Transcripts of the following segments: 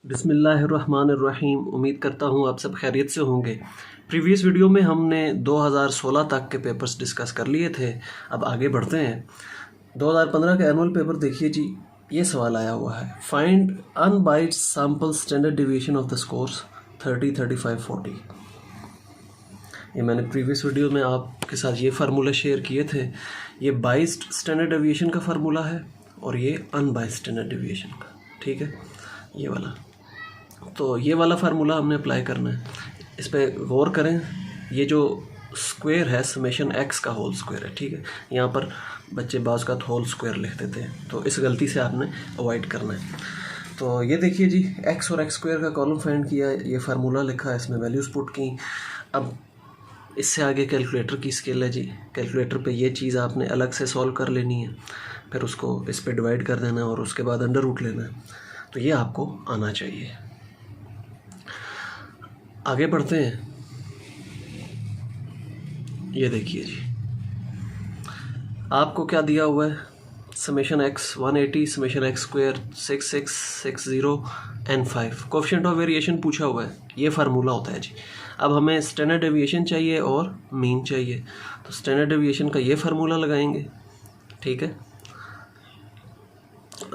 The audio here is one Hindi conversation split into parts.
बिस्मिल्लाहिर्रहमानिर्रहीम। उम्मीद करता हूँ आप सब खैरियत से होंगे। प्रीवियस वीडियो में हमने 2016 तक के पेपर्स डिस्कस कर लिए थे। अब आगे बढ़ते हैं। 2015 का एनुअल पेपर देखिए जी, ये सवाल आया हुआ है, find unbiased sample standard deviation of the scores 30, 35, 40। ये मैंने प्रीवियस वीडियो में आपके साथ ये फार्मूला शेयर किए थे। ये बाइस्ड स्टैंडर्ड डिविएशन का फार्मूला है और ये अनबाइस्ड स्टैंडर्ड डिविएशन का, ठीक है, ये वाला। तो ये वाला फार्मूला हमने अप्लाई करना है। इस पर गौर करें, ये जो स्क्वायर है समेशन एक्स का होल स्क्वायर है, ठीक है। यहाँ पर बच्चे बाज़ का होल स्क्वायर लिख देते हैं, तो इस गलती से आपने अवॉइड करना है। तो ये देखिए जी, एक्स और एक्स स्क्वायर का कॉलम फाइंड किया, ये फार्मूला लिखा है, इसमें वैल्यूज़ पुट की। अब इससे आगे कैलकुलेटर की स्किल है जी। कैलकुलेटर पे ये चीज़ आपने अलग से सॉल्व कर लेनी है, फिर उसको इस पे डिवाइड कर देना है और उसके बाद अंडर रूट लेना है। तो ये आपको आना चाहिए। आगे बढ़ते हैं। ये देखिए जी, आपको क्या दिया हुआ है, summation x 180, summation x square 6660 and 5, coefficient of variation पूछा हुआ है। ये फार्मूला होता है जी। अब हमें स्टैंडर्ड डेविएशन चाहिए और मीन चाहिए, तो स्टैंडर्ड डेविएशन का ये फार्मूला लगाएंगे, ठीक है।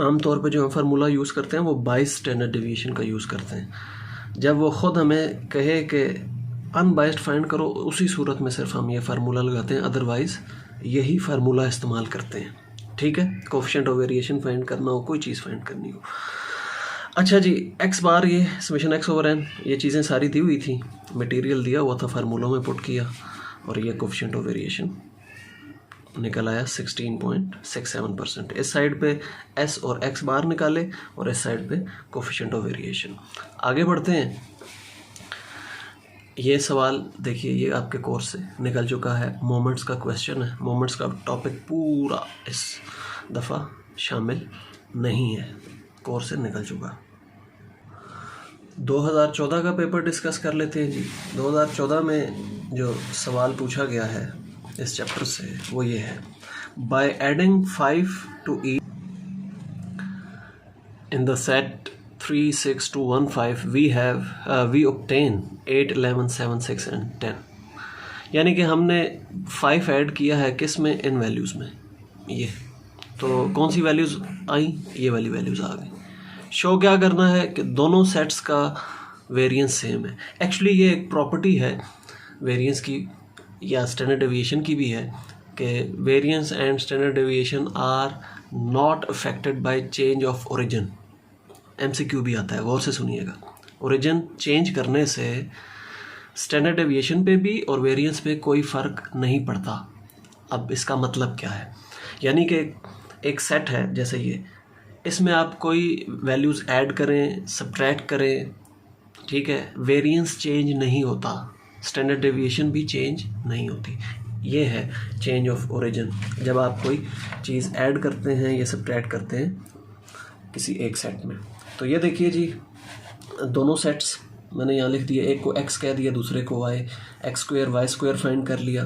आमतौर पे जो हम फार्मूला यूज़ करते हैं वो बाइस्ड स्टैंडर्ड डेविएशन का यूज़ करते हैं। जब वो ख़ुद हमें कहे कि अनबाइस्ड फाइंड करो, उसी सूरत में सिर्फ हम ये फार्मूला लगाते हैं, अदरवाइज़ यही फार्मूला इस्तेमाल करते हैं, ठीक है। कोएफिशिएंट ऑफ वेरिएशन फाइंड करना हो, कोई चीज़ फाइंड करनी हो। अच्छा जी, एक्स बार, ये समेशन एक्स ओवर एन, ये चीज़ें सारी दी हुई थी, मटेरियल दिया हुआ था, फार्मूला में पुट किया और ये कोएफिशिएंट ऑफ वेरिएशन निकल आया 16.67%। इस साइड पे एस और एक्स बार निकाले और इस साइड पे कोएफिशिएंट ऑफ वेरिएशन। आगे बढ़ते हैं। ये सवाल देखिए, ये आपके कोर्स से निकल चुका है, मोमेंट्स का क्वेश्चन है। मोमेंट्स का टॉपिक पूरा इस दफ़ा शामिल नहीं है, कोर्स से निकल चुका। 2014 का पेपर डिस्कस कर लेते हैं जी। 2014 में जो सवाल पूछा गया है इस चैप्टर से वो ये है, by adding 5 to 8 in the set 3, 6 to 1, 5 we obtain 8, 11, 7, 6 and 10। यानी कि हमने 5 ऐड किया है किस में, इन वैल्यूज़ में। ये तो कौन सी वैल्यूज़ आई, ये वाली वैल्यूज़ आ गई। शो क्या करना है कि दोनों सेट्स का वेरिएंस सेम है। एक्चुअली ये एक प्रॉपर्टी है वेरिएंस की या स्टैंडर्ड डेविएशन की भी है कि variance and standard deviation are not affected by change of origin. MCQ भी आता है, गौर से सुनिएगा। ओरिजिन चेंज करने से स्टैंडर्ड डेविएशन पे भी और वेरिएंस पे कोई फ़र्क नहीं पड़ता। अब इसका मतलब क्या है, यानी कि एक सेट है जैसे ये, इसमें आप कोई वैल्यूज़ ऐड करें, सब्ट्रैक्ट करें, ठीक है, वेरिएंस चेंज नहीं होता, स्टैंडर्ड डेविएशन भी चेंज नहीं होती। ये है चेंज ऑफ ओरिजिन, जब आप कोई चीज़ ऐड करते हैं या सब्ट्रैक्ट करते हैं किसी एक सेट में। तो ये देखिए जी, दोनों सेट्स मैंने यहाँ लिख दिए, एक को x कह दिया, दूसरे को y। X square Y square find कर लिया।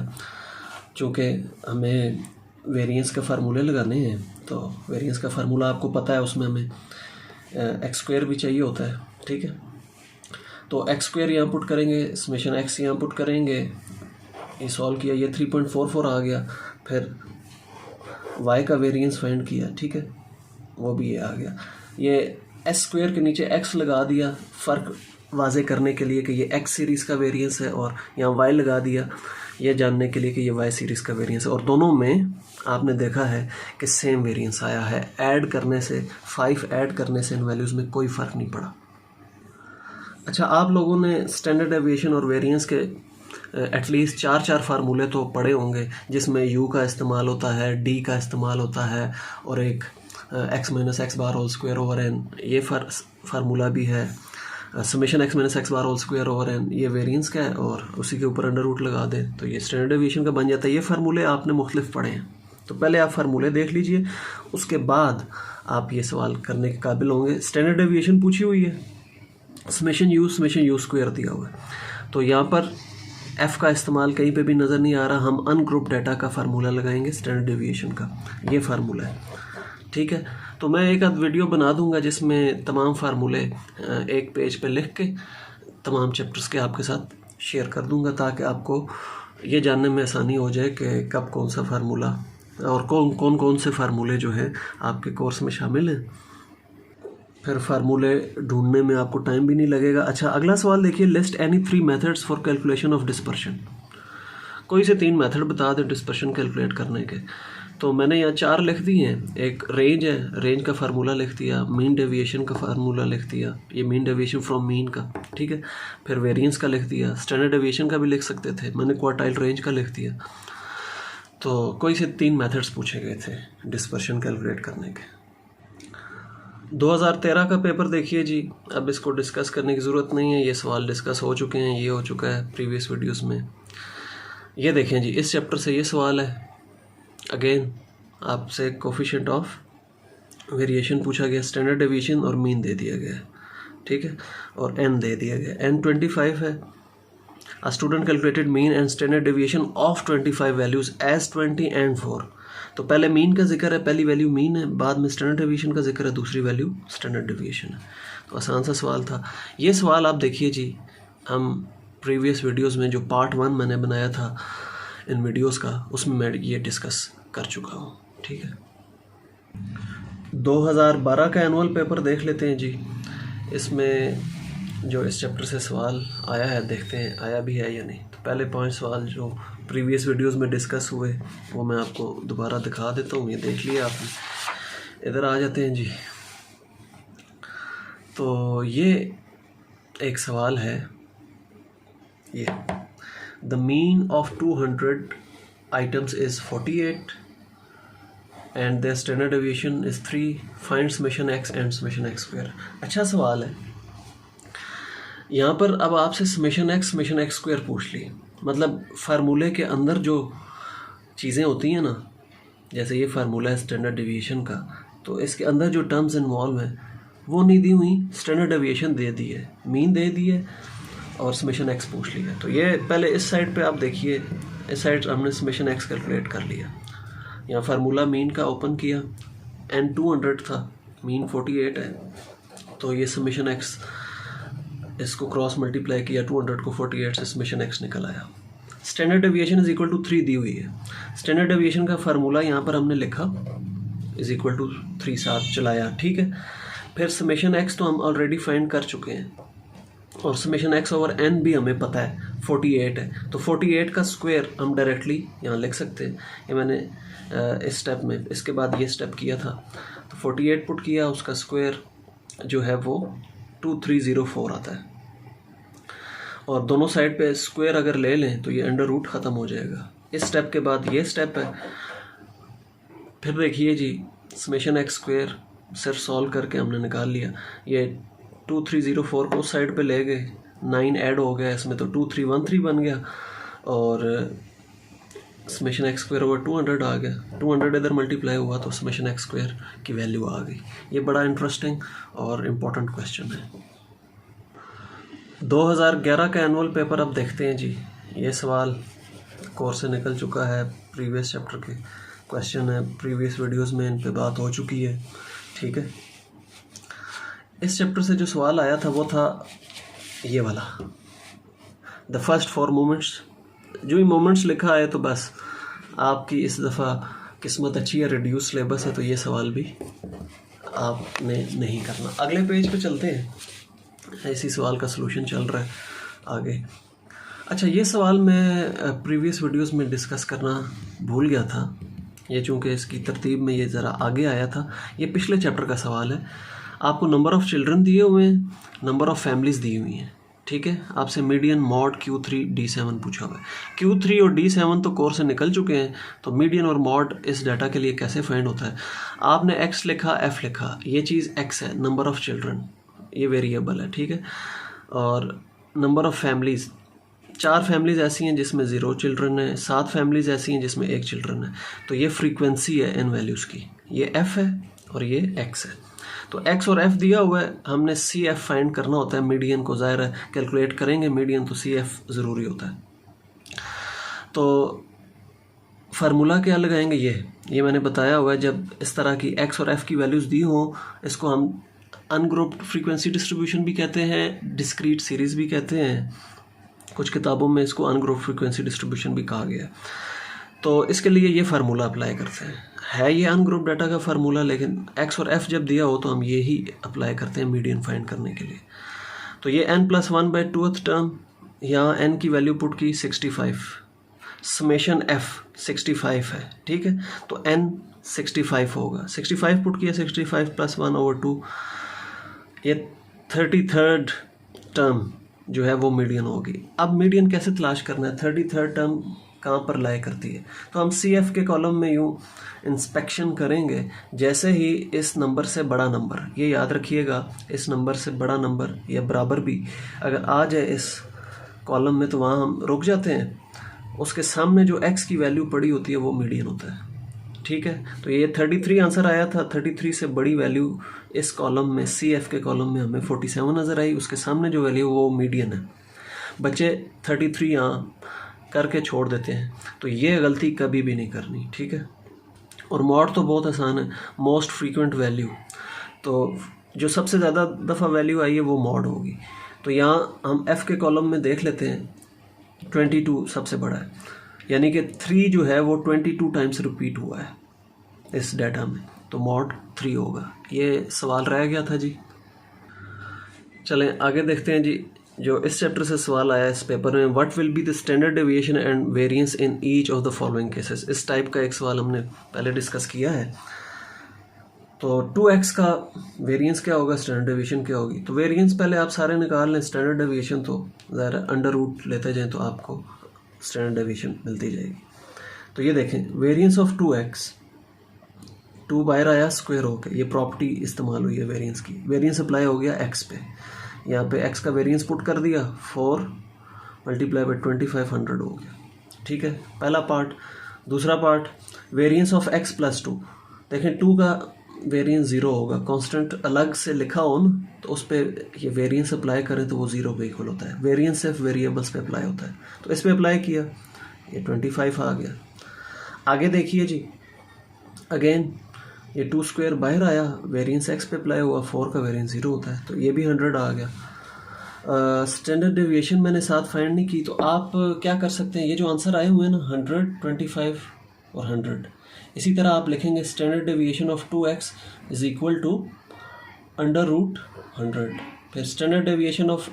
चूँकि हमें वेरिएंस के फार्मूले लगाने हैं, तो वेरिएंस का फार्मूला आपको पता है, उसमें हमें एक्स स्क्वायर भी चाहिए होता है, ठीक है। तो एक्स स्क्वायर यहाँ पुट करेंगे, समेशन एक्स यहाँ पुट करेंगे, ये सॉल्व किया, ये 3.44 आ गया। फिर y का वेरिएंस फाइंड किया, ठीक है, वो भी ये आ गया। ये एस स्क्वायर के नीचे x लगा दिया फ़र्क वाजे करने के लिए कि ये x सीरीज़ का वेरिएंस है, और यहाँ y लगा दिया ये जानने के लिए कि ये y सीरीज़ का वेरिएंस है। और दोनों में आपने देखा है कि सेम वेरिएंस आया है। ऐड करने से, 5 ऐड करने से इन वैल्यूज़ में कोई फ़र्क नहीं पड़ा। अच्छा, आप लोगों ने स्टैंडर्ड डेविएशन और वेरिएंस के एटलीस्ट 4 फार्मूले तो पढ़े होंगे, जिसमें u का इस्तेमाल होता है, d का इस्तेमाल होता है, और एक x minus X bar whole square over N, ये फार्मूला भी है। Summation x minus X bar whole square over N, ये वेरिएंस का है, और उसी के ऊपर अंडर रूट लगा दें तो ये स्टैंडर्ड डेविएशन का बन जाता है। ये फार्मूले आपने मुख्तलिफ पढ़े हैं, तो पहले आप फार्मूले देख लीजिए, उसके बाद आप ये सवाल करने के काबिल होंगे। स्टैंडर्ड डेविएशन पूछी हुई है, समेशन यू स्क्वायर दिया हुआ है, तो यहाँ पर f का इस्तेमाल कहीं पे भी नज़र नहीं आ रहा। हम अनग्रुप डाटा का फार्मूला लगाएंगे स्टैंडर्ड डेविएशन का, ये फार्मूला है, ठीक है। तो मैं एक आध वीडियो बना दूंगा जिसमें तमाम फार्मूले एक पेज पे लिख के तमाम चैप्टर्स के आपके साथ शेयर कर दूंगा, ताकि आपको ये जानने में आसानी हो जाए कि कब कौन सा फार्मूला और कौन से फार्मूले जो है आपके कोर्स में शामिल हैं। फिर फार्मूले ढूंढने में आपको टाइम भी नहीं लगेगा। अच्छा, अगला सवाल देखिए, list any 3 methods for calculation of dispersion. कोई से 3 मेथड बता दें डिस्पर्शन कैलकुलेट करने के। तो मैंने यहाँ 4 लिख दिए हैं। एक रेंज है, रेंज का फार्मूला लिख दिया, मीन डेविएशन का फार्मूला लिख दिया, ये मीन डेविएशन फ्रॉम मीन का, ठीक है। फिर वेरिएंस का लिख दिया, स्टैंडर्ड डेविएशन का भी लिख सकते थे, मैंने क्वार्टाइल रेंज का लिख दिया। तो कोई से 3 मेथड्स पूछे गए थे डिस्पर्शन कैलकुलेट करने के। 2013 का पेपर देखिए जी, अब इसको डिस्कस करने की ज़रूरत नहीं है, ये सवाल डिस्कस हो चुके हैं, ये हो चुका है प्रीवियस वीडियोस में। ये देखें जी, इस चैप्टर से ये सवाल है। अगेन आपसे कोफिशिएंट ऑफ वेरिएशन पूछा गया, स्टैंडर्ड डेविएशन और मीन दे दिया गया है, ठीक है, और एन दे दिया गया। एन 25 है। A student calculated mean and standard deviation of 25 values as 20 and 4। तो पहले मीन का जिक्र है, पहली वैल्यू मीन है, बाद में स्टैंडर्ड डेविएशन का जिक्र है, दूसरी वैल्यू स्टैंडर्ड डेविएशन है। तो आसान सा सवाल था ये। सवाल आप देखिए जी, हम प्रीवियस वीडियोस में जो पार्ट 1 मैंने बनाया था इन वीडियोस का, उसमें मैं ये डिस्कस कर चुका हूँ, ठीक है। 2012 का एनुअल पेपर देख लेते हैं जी। इसमें जो इस चैप्टर से सवाल आया है, देखते हैं आया भी है या नहीं। तो पहले 5 सवाल जो प्रीवियस वीडियोस में डिस्कस हुए वो मैं आपको दोबारा दिखा देता हूँ। ये देख लिया आपने, इधर आ जाते हैं जी। तो ये एक सवाल है, ये the mean of 200 items is 48 and their standard deviation is 3. Find summation x and summation x square। अच्छा सवाल है। यहाँ पर अब आपसे समेशन एक्स स्क्वायर पूछ ली, मतलब फार्मूले के अंदर जो चीज़ें होती हैं ना, जैसे ये फार्मूला है स्टैंडर्ड डेविएशन का, तो इसके अंदर जो टर्म्स इन्वॉल्व हैं वो नहीं दी हुई, स्टैंडर्ड डेविएशन दे दी है, मीन दे दी है और समेशन एक्स पूछ लिया। तो ये पहले इस साइड पे आप देखिए, इस साइड हमने समेशन एक्स कैलकुलेट कर लिया। यहाँ फार्मूला मीन का ओपन किया, एन 200 था, मीन 48 है, तो ये समेशन एक्स, इसको क्रॉस मल्टीप्लाई किया 200 को 48 से, समेशन एक्स निकल आया। Standard deviation is equal to 3 दी हुई है। स्टैंडर्ड डेविएशन का फार्मूला यहाँ पर हमने लिखा इज इक्वल टू 3 साथ चलाया, ठीक है। फिर समेशन एक्स तो हम ऑलरेडी फाइंड कर चुके हैं, और समेशन एक्स ओवर एन भी हमें पता है 48 है। तो 48 का स्क्वायर हम डायरेक्टली यहाँ लिख सकते हैं। ये मैंने इस स्टेप में, इसके बाद ये स्टेप किया था। तो 48 पुट किया, उसका स्क्वायर जो है वो 2304 आता है, और दोनों साइड पे स्क्वायर अगर ले लें तो ये अंडर रूट ख़त्म हो जाएगा। इस स्टेप के बाद ये स्टेप है। फिर देखिए जी, समेशन एक्स स्क्वायर सिर्फ सॉल्व करके हमने निकाल लिया। ये 2304 को उस साइड पे ले गए, 9 ऐड हो गया इसमें, तो 2313 बन गया, और समेशन एक्स स्क्वायर ओवर 200 आ गया। 200 इधर मल्टीप्लाई हुआ तो समेशन एक्स स्क्वायर की वैल्यू आ गई। ये बड़ा इंटरेस्टिंग और इम्पोर्टेंट क्वेश्चन है। 2011 का एनुअल पेपर अब देखते हैं जी। ये सवाल कोर्स से निकल चुका है, प्रीवियस चैप्टर के क्वेश्चन है, प्रीवियस वीडियोस में इन पे बात हो चुकी है, ठीक है। इस चैप्टर से जो सवाल आया था वो था ये वाला, द फर्स्ट 4 मोमेंट्स। जो ही मोमेंट्स लिखा है तो बस आपकी इस दफ़ा किस्मत अच्छी है, रिड्यूस सिलेबस है, तो ये सवाल भी आपने नहीं करना। अगले पेज पे चलते हैं, ऐसी सवाल का सलूशन चल रहा है आगे। अच्छा, ये सवाल मैं प्रीवियस वीडियोस में डिस्कस करना भूल गया था, ये चूँकि इसकी तरतीब में ये ज़रा आगे आया था। ये पिछले चैप्टर का सवाल है। आपको नंबर ऑफ़ चिल्ड्रन दिए हुए हैं, नंबर ऑफ़ फैमिलीज़ दी हुई हैं, ठीक है। आपसे मीडियन मॉड Q3 D7 पूछा हुआ है। Q3 और D7 तो कोर्स से निकल चुके हैं, तो मीडियन और मॉड इस डाटा के लिए कैसे फाइंड होता है। आपने x लिखा, f लिखा, ये चीज़ x है, नंबर ऑफ़ चिल्ड्रन ये वेरिएबल है, ठीक है। और नंबर ऑफ़ फैमिलीज़, 4 फैमिलीज़ ऐसी हैं जिसमें 0 चिल्ड्रन है, 7 फैमिलीज़ ऐसी हैं जिसमें 1 चिल्ड्रन है। तो ये फ्रीक्वेंसी है इन वैल्यूज़ की, ये f है और ये x है। तो x और f दिया हुआ है, हमने CF फाइंड करना होता है। मीडियन को ज़ाहिर है कैलकुलेट करेंगे मीडियन, तो CF ज़रूरी होता है। तो फार्मूला क्या लगाएंगे, ये मैंने बताया हुआ है। जब इस तरह की एक्स और एफ की वैल्यूज़ दी हो, इसको हम अनग्रुप्ड फ्रीक्वेंसी डिस्ट्रीब्यूशन भी कहते हैं, डिस्क्रीट सीरीज़ भी कहते हैं, कुछ किताबों में इसको अनग्रुप्ड फ्रीक्वेंसी डिस्ट्रीब्यूशन भी कहा गया है। तो इसके लिए ये फार्मूला अप्लाई करते हैं। है ये अनग्रुप डाटा का फार्मूला, लेकिन एक्स और एफ जब दिया हो तो हम ये ही अप्लाई करते हैं मीडियन फाइंड करने के लिए। तो ये n+1/2th टर्म, यहाँ n की वैल्यू पुट की 65, समेशन f 65 है, ठीक है। तो n 65 होगा, 65 पुट किया, 65 + 1/2, ये 33rd टर्म जो है वो मीडियन होगी। अब मीडियन कैसे तलाश करना है, 33rd टर्म कहाँ पर लाई करती है, तो हम CF के कॉलम में यूँ इंस्पेक्शन करेंगे। जैसे ही इस नंबर से बड़ा नंबर, ये याद रखिएगा, इस नंबर से बड़ा नंबर या बराबर भी अगर आ जाए इस कॉलम में तो वहाँ हम रुक जाते हैं। उसके सामने जो x की वैल्यू पड़ी होती है वो मीडियन होता है, ठीक है। तो ये 33 आंसर आया था, 33 से बड़ी वैल्यू इस कॉलम में, CF के कॉलम में हमें 47 नज़र आई, उसके सामने जो वैल्यू वो मीडियन है। बच्चे 33 यहाँ करके छोड़ देते हैं, तो ये गलती कभी भी नहीं करनी, ठीक है। और मॉड तो बहुत आसान है, मोस्ट फ्रीक्वेंट वैल्यू, तो जो सबसे ज़्यादा दफ़ा वैल्यू आई है वो मॉड होगी। तो यहाँ हम F के कॉलम में देख लेते हैं, 22 सबसे बड़ा है, यानी कि 3 जो है वो 22 टाइम्स रिपीट हुआ है इस डाटा में, तो मॉड 3 होगा। ये सवाल रह गया था जी। चलें आगे देखते हैं जी, जो इस चैप्टर से सवाल आया इस पेपर में, what will be the standard deviation and variance in each of the following cases. इस टाइप का एक सवाल हमने पहले डिस्कस किया है। तो 2x का वेरिएंस क्या होगा, स्टैंडर्ड डेविएशन क्या होगी। तो वेरिएंस पहले आप सारे निकाल लें, स्टैंडर्ड डेविएशन तो ज़रा अंडर रूट लेते जाएँ तो आपको स्टैंडर्ड डेविएशन मिलती जाएगी। तो ये देखें, वेरिएंस ऑफ 2x, 2 बाहर आया स्क्वायर होकर, ये प्रॉपर्टी इस्तेमाल हुई है वेरिएंस की। वेरिएंस अप्लाई हो गया x पे, यहाँ पे x का वेरिएंस पुट कर दिया, 4 × 2500 हो गया, ठीक है, पहला पार्ट। दूसरा पार्ट, वेरिएंस ऑफ x + 2, देखें 2 का वेरिएंस 0 होगा, कांस्टेंट अलग से लिखा हो ना तो उस पर ये वेरिएंस अप्लाई करें तो वो 0 पे इक्वल होता है। वेरिएंस सिर्फ वेरिएबल्स पे अप्लाई होता है, तो इस पर अप्लाई किया, ये 25 आ गया। आगे देखिए जी, अगेन ये 2 स्क्वायर बाहर आया, वेरिएंस x पे अप्लाई हुआ, 4 का वेरिएंस 0 होता है, तो ये भी 100 आ गया। स्टैंडर्ड डेविएशन मैंने साथ फाइंड नहीं की, तो आप क्या कर सकते हैं, ये जो आंसर आए हुए हैं ना 100, 25 और 100, इसी तरह आप लिखेंगे standard deviation of 2x is equal to √100, फिर standard deviation of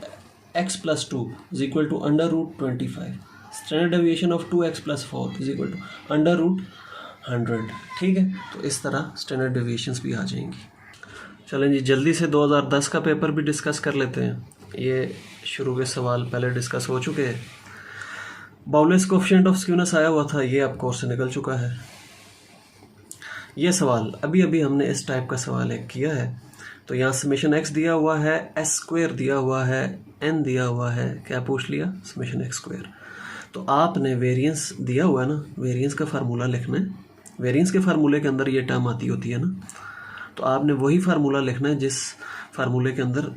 x + 2 is equal to √25, standard deviation of 2x + 4 is equal to √100, ठीक है। तो इस तरह स्टैंडर्ड डेविएशंस भी आ जाएंगी। चलें जी, जल्दी से 2010 का पेपर भी डिस्कस कर लेते हैं। ये शुरू के सवाल पहले डिस्कस हो चुके हैं। बाउलेस कोएफिशिएंट ऑफ स्क्यूनेस आया हुआ था, ये आप कोर्स से निकल चुका है। ये सवाल अभी अभी हमने इस टाइप का सवाल एक किया है। तो यहाँ समेशन x दिया हुआ है, s² दिया हुआ है, n दिया हुआ है, क्या पूछ लिया, समेशन x²। तो आपने वेरिएंस दिया हुआ है ना, वेरिएंस का फार्मूला लिखना है। वेरिएंस के फार्मूले के अंदर ये टर्म आती होती है ना, तो आपने वही फार्मूला लिखना है जिस फार्मूले के अंदर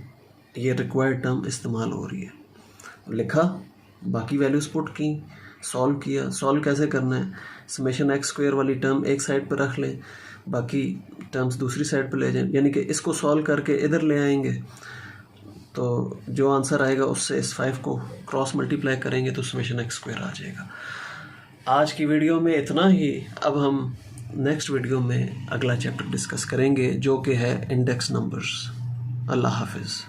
ये रिक्वायर्ड टर्म इस्तेमाल हो रही है। लिखा, बाकी वैल्यूज पुट की, सॉल्व किया। सॉल्व कैसे करना है, समेशन x² वाली टर्म एक साइड पर रख लें, बाकी टर्म्स दूसरी साइड पर ले जाएं, यानी कि इसको सॉल्व करके इधर ले आएंगे, तो जो आंसर आएगा उससे इस 5 को क्रॉस मल्टीप्लाई करेंगे तो समेशन x² आ जाएगा। आज की वीडियो में इतना ही। अब हम नेक्स्ट वीडियो में अगला चैप्टर डिस्कस करेंगे जो कि है इंडेक्स नंबर्स। अल्लाह हाफिज़।